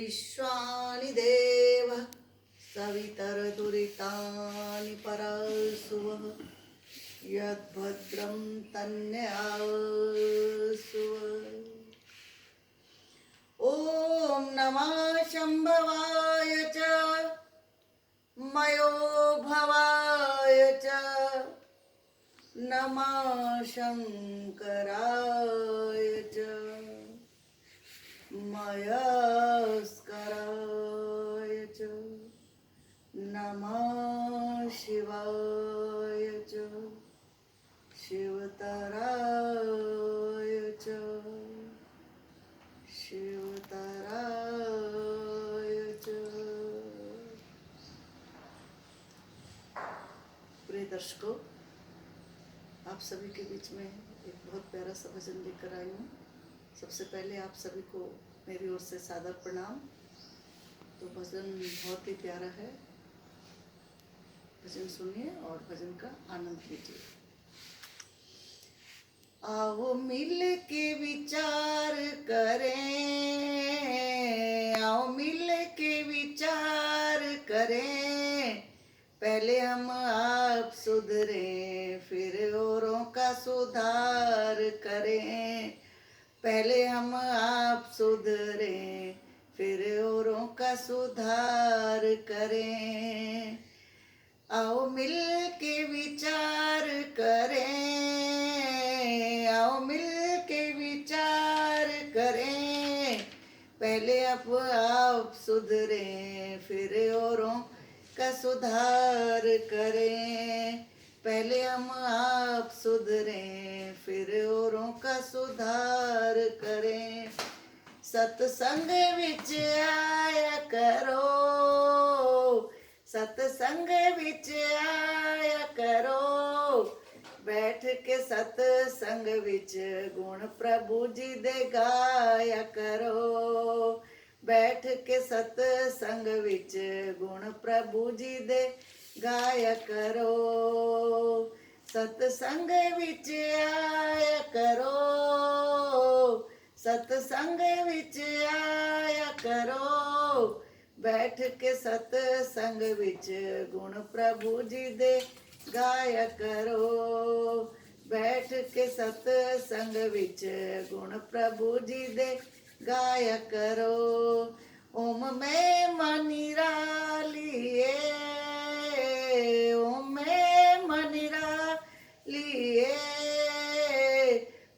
विश्वानि देव सवितरदुरितानि परशुवः यद्भद्रं तन्यासु। ॐ नमः शम्भवाय च मयो भवाय च नमः शङ्कराय च मयस्कराय च नमः शिवाय च शिवतराय च शिवतराय च। प्रिय दर्शकों, आप सभी के बीच में एक बहुत प्यारा सा भजन लेकर आई हूँ। सबसे पहले आप सभी को मेरी ओर से सादर प्रणाम। तो भजन बहुत ही प्यारा है, भजन सुनिए और भजन का आनंद लीजिए। आओ मिल के विचार करें, आओ मिल के विचार करें, पहले हम आप सुधरें फिर औरों का सुधार करें। पहले हम आप सुधरें फिर औरों का सुधार करें। आओ मिल के विचार करें, आओ मिल के विचार करें, पहले आप सुधरें फिर औरों का सुधार करें। पहले हम आप सुधरें फिर औरों का सुधार करें। सत्संग विच आया करो, सत्संग विच आया करो, बैठ के सत्संग विच गुण प्रभु जी दे गाया करो। बैठ के सत्संग विच गुण प्रभु जी दे गाया करो। सत्संग विच आया करो, सत्संग विच आया करो, बैठ के सत्संग विच गुण प्रभु जी दे गाया करो। बैठ के सत्संग विच गुण प्रभु जी दे गाया करो। ओम मैं मनिरालिए, ओम मैं मनिरालिए,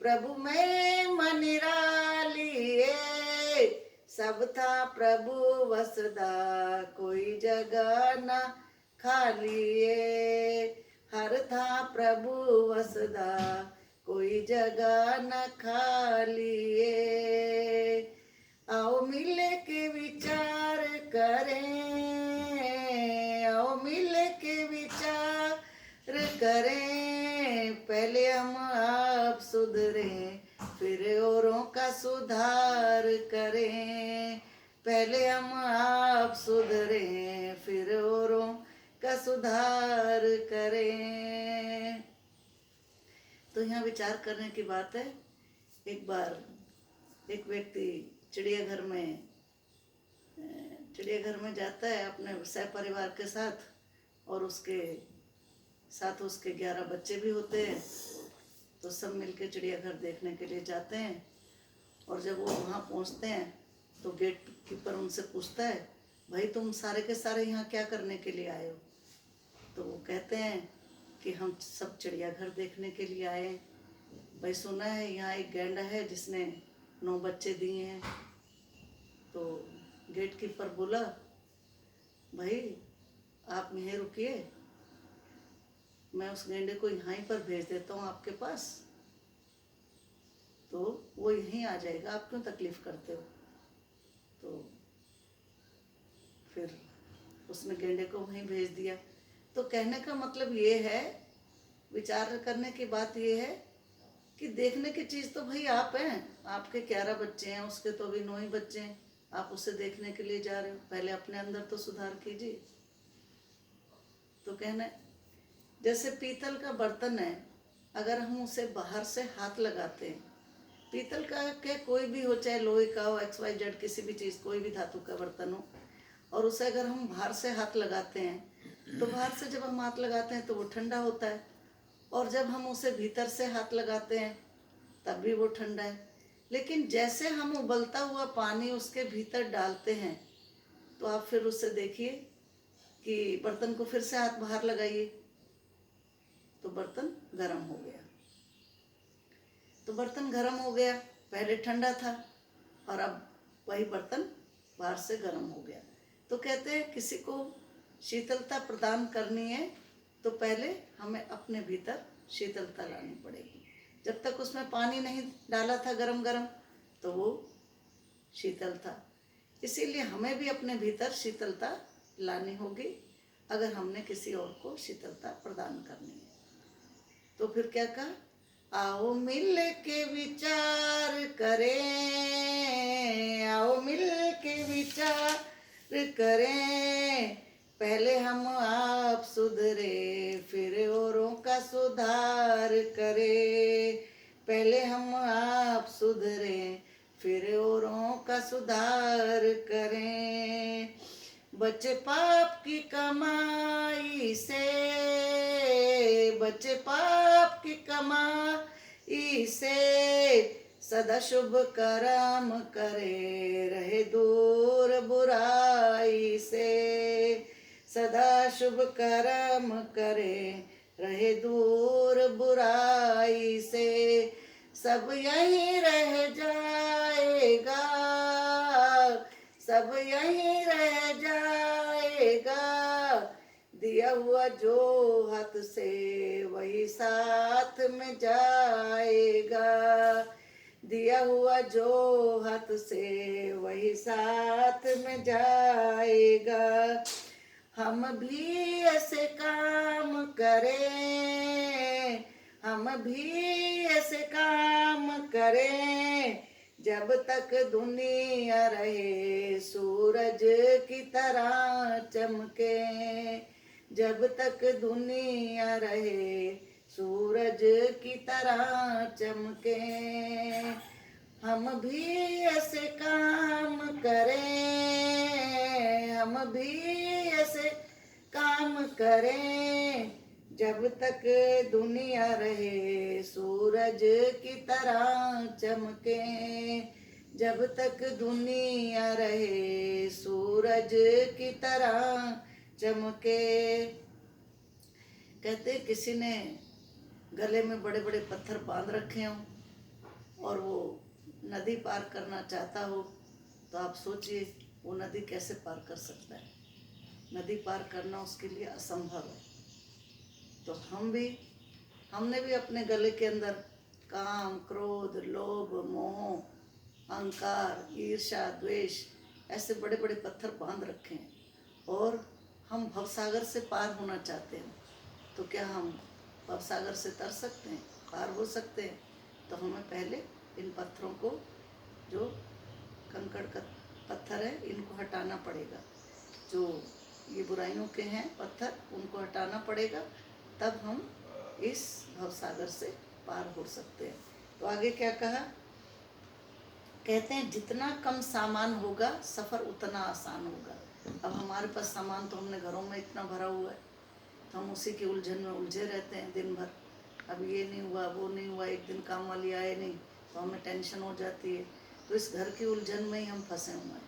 प्रभु मैं मनिरालिए, सब था प्रभु वसदा कोई जगह न खालिए। हर था प्रभु वसदा कोई जगह न खालिए। आओ मिल के विचार करें, आओ मिल के विचार करें, पहले हम आप सुधरें फिर औरों का सुधार करें। पहले हम आप सुधरें फिर औरों का सुधार करें। तो यहाँ विचार करने की बात है। एक बार एक व्यक्ति चिड़ियाघर में जाता है अपने सहपरिवार के साथ, और उसके साथ उसके 11 बच्चे भी होते हैं। तो सब मिलके चिड़ियाघर देखने के लिए जाते हैं। और जब वो वहाँ पहुँचते हैं तो गेट कीपर उनसे पूछता है, भाई तुम सारे के सारे यहाँ क्या करने के लिए आए हो? तो वो कहते हैं कि हम सब चिड़ियाघर देखने के लिए आए। भाई सुना है यहाँ एक गैंडा है जिसने 9 बच्चे दिए हैं। तो गेट कीपर बोला, भाई आप यहीं रुकिए, मैं उस गेंडे को यहीं पर भेज देता हूँ आपके पास, तो वो यहीं आ जाएगा, आप क्यों तकलीफ करते हो? तो फिर उसने गेंडे को वहीं भेज दिया। तो कहने का मतलब ये है, विचार करने की बात ये है कि देखने की चीज़ तो भाई आप हैं। आपके 11 बच्चे हैं, उसके तो अभी 9 ही बच्चे हैं, आप उसे देखने के लिए जा रहे हो, पहले अपने अंदर तो सुधार कीजिए। तो कहना जैसे पीतल का बर्तन है, अगर हम उसे बाहर से हाथ लगाते हैं पीतल का के कोई भी हो, चाहे लोहे का हो, XYZ किसी भी चीज़, कोई भी धातु का बर्तन हो, और उसे अगर हम बाहर से हाथ लगाते हैं तो बाहर से जब हम हाथ लगाते हैं तो वो ठंडा होता है, और जब हम उसे भीतर से हाथ लगाते हैं तब भी वो ठंडा है। लेकिन जैसे हम उबलता हुआ पानी उसके भीतर डालते हैं तो आप फिर उससे देखिए कि बर्तन को फिर से हाथ बाहर लगाइए तो बर्तन गर्म हो गया। तो बर्तन गर्म हो गया, पहले ठंडा था और अब वही बर्तन बाहर से गर्म हो गया। तो कहते हैं किसी को शीतलता प्रदान करनी है तो पहले हमें अपने भीतर शीतलता लानी पड़ेगी। जब तक उसमें पानी नहीं डाला था गरम गरम तो वो शीतल था। इसीलिए हमें भी अपने भीतर शीतलता लानी होगी अगर हमने किसी और को शीतलता प्रदान करनी है। तो फिर क्या कहा, आओ मिल के विचार करें, आओ मिल के विचार करें, पहले हम आप सुधरे फिर औरों का सुधार करें, पहले हम आप सुधरे फिर औरों का सुधार करें। बचे पाप की कमाई से, बचे पाप की कमाई से, सदा शुभ कर्म करे रहे दूर बुराई से, सदा शुभ कर्म करे रहे दूर बुराई से, सब यहीं रह जाएगा, सब यहीं रह जाएगा, दिया हुआ जो हाथ से वही साथ में जाएगा, दिया हुआ जो हाथ से वही साथ में जाएगा। हम भी ऐसे काम करें, हम भी ऐसे काम करें, जब तक दुनिया रहे सूरज की तरह चमके, जब तक दुनिया रहे सूरज की तरह चमके। हम भी ऐसे काम करें, हम भी ऐसे काम करें, जब तक दुनिया रहे सूरज की तरह चमके, जब तक दुनिया रहे सूरज की तरह चमके। कहते किसी ने गले में बड़े बड़े पत्थर बांध रखे हों और वो नदी पार करना चाहता हो तो आप सोचिए वो नदी कैसे पार कर सकता है। नदी पार करना उसके लिए असंभव है। तो हमने भी अपने गले के अंदर काम, क्रोध, लोभ, मोह, अहंकार, ईर्ष्या, द्वेष ऐसे बड़े बड़े पत्थर बांध रखे हैं और हम भवसागर से पार होना चाहते हैं। तो क्या हम भवसागर से तर सकते हैं, पार हो सकते हैं? तो हमें पहले इन पत्थरों को, जो कंकड़ का पत्थर है, इनको हटाना पड़ेगा। जो ये बुराइयों के हैं पत्थर, उनको हटाना पड़ेगा, तब हम इस भवसागर से पार हो सकते हैं। तो आगे क्या कहा, कहते हैं जितना कम सामान होगा सफ़र उतना आसान होगा। अब हमारे पास सामान तो हमने घरों में इतना भरा हुआ है तो हम उसी की उलझन में उलझे रहते हैं दिन भर। अब ये नहीं हुआ, वो नहीं हुआ, एक दिन काम वाली आए नहीं तो हमें टेंशन हो जाती है। तो इस घर की उलझन में ही हम फंसे हुए हैं।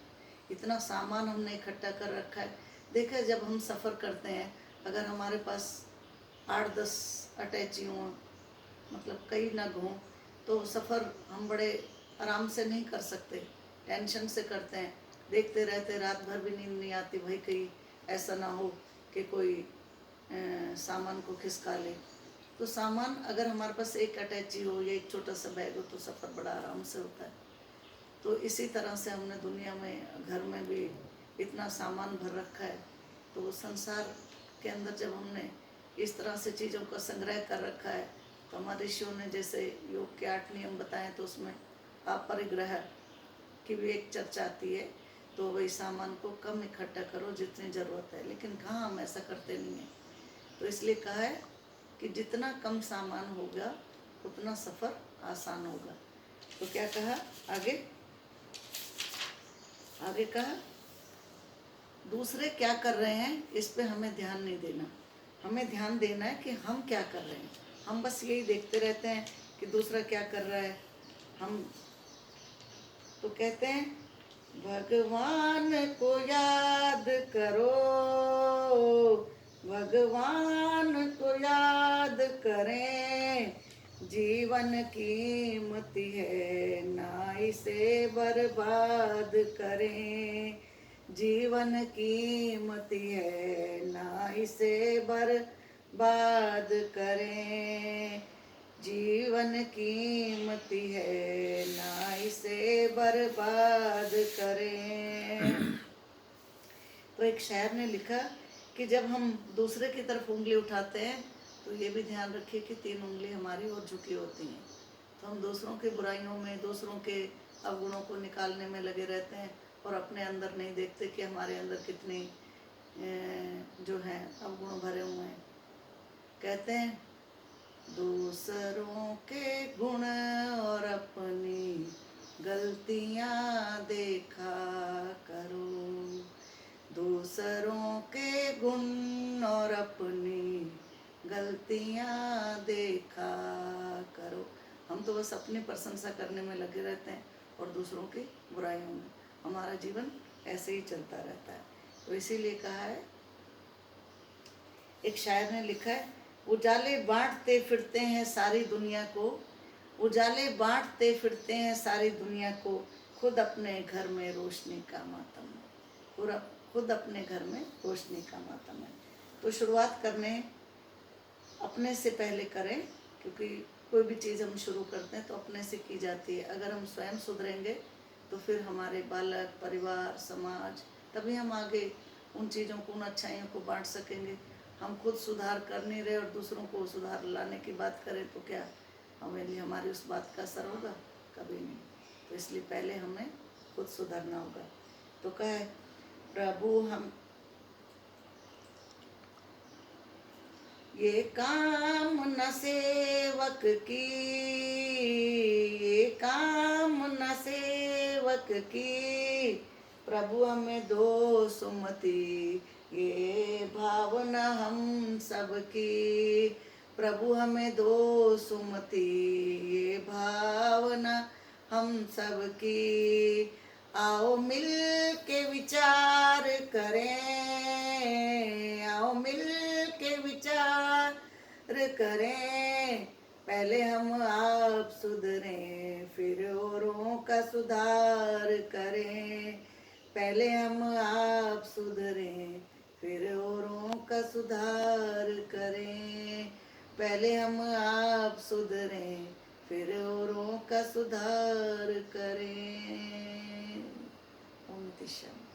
इतना सामान हमने इकट्ठा कर रखा है। देखिए जब हम सफ़र करते हैं, अगर हमारे पास 8-10 अटैची हों, मतलब कई नग हों, तो सफ़र हम बड़े आराम से नहीं कर सकते, टेंशन से करते हैं, देखते रहते, रात भर भी नींद नहीं आती, भाई कहीं ऐसा ना हो कि कोई सामान को खिसका ले। तो सामान अगर हमारे पास एक अटैची हो या एक छोटा सा बैग हो तो सफ़र बड़ा आराम से होता है। तो इसी तरह से हमने दुनिया में, घर में भी इतना सामान भर रखा है। तो वो संसार के अंदर जब हमने इस तरह से चीज़ों का संग्रह कर रखा है, तो हमारे ऋषियों ने जैसे योग के 8 नियम बताए, तो उसमें अपरिग्रह की भी एक चर्चा आती है। तो वही सामान को कम इकट्ठा करो जितनी ज़रूरत है, लेकिन कहाँ हम ऐसा करते नहीं हैं। तो इसलिए कहा है कि जितना कम सामान होगा उतना सफ़र आसान होगा। तो क्या कहा आगे, आगे कहा दूसरे क्या कर रहे हैं इस पे हमें ध्यान नहीं देना, हमें ध्यान देना है कि हम क्या कर रहे हैं। हम बस यही देखते रहते हैं कि दूसरा क्या कर रहा है। हम तो कहते हैं भगवान को याद करो, भगवान को याद करें, जीवन कीमती है ना इसे बर्बाद करें, जीवन कीमती है ना इसे बर्बाद करें, जीवन कीमती है ना इसे बर्बाद करें। तो एक शायर ने लिखा कि जब हम दूसरे की तरफ उंगली उठाते हैं तो ये भी ध्यान रखिए कि 3 उंगली हमारी और झुकी होती हैं। तो हम दूसरों की बुराइयों में, दूसरों के अवगुणों को निकालने में लगे रहते हैं और अपने अंदर नहीं देखते कि हमारे अंदर कितनी जो है अवगुण भरे हुए हैं। कहते हैं दूसरों के गुण और अपनी गलतियां देखा करो, दूसरों के गुण और अपनी गलतियां देखा करो। हम तो बस अपनी प्रशंसा करने में लगे रहते हैं और दूसरों की बुराइयों में। हमारा जीवन ऐसे ही चलता रहता है। तो इसीलिए कहा है, एक शायर ने लिखा है, उजाले बांटते फिरते हैं सारी दुनिया को, उजाले बांटते फिरते हैं सारी दुनिया को, खुद अपने घर में रोशनी का मातम है, खुद अपने घर में रोशनी का मातम है। तो शुरुआत करने अपने से पहले करें, क्योंकि कोई भी चीज़ हम शुरू करते हैं तो अपने से की जाती है। अगर हम स्वयं सुधरेंगे तो फिर हमारे बालक, परिवार, समाज, तभी हम आगे उन चीज़ों को, उन अच्छाइयों को बांट सकेंगे। हम खुद सुधार कर नहीं रहे और दूसरों को सुधार लाने की बात करें तो क्या हमारी उस बात का असर होगा? कभी नहीं। तो इसलिए पहले हमें खुद सुधरना होगा। तो कहे प्रभु हम ये काम न सेवक की, ये काम न सेवक की, प्रभु हमें दो सुमति, ये भावना हम सबकी, प्रभु हमें दो सुमति, ये भावना हम सबकी, आओ मिल के विचार करें, आओ मिल के विचार करें, पहले हम आप सुधरें फिर औरों का सुधार करें, पहले हम आप सुधरें फिर औरों का सुधार करें, पहले हम आप सुधरें फिर औरों का सुधार करें। ओम शांति।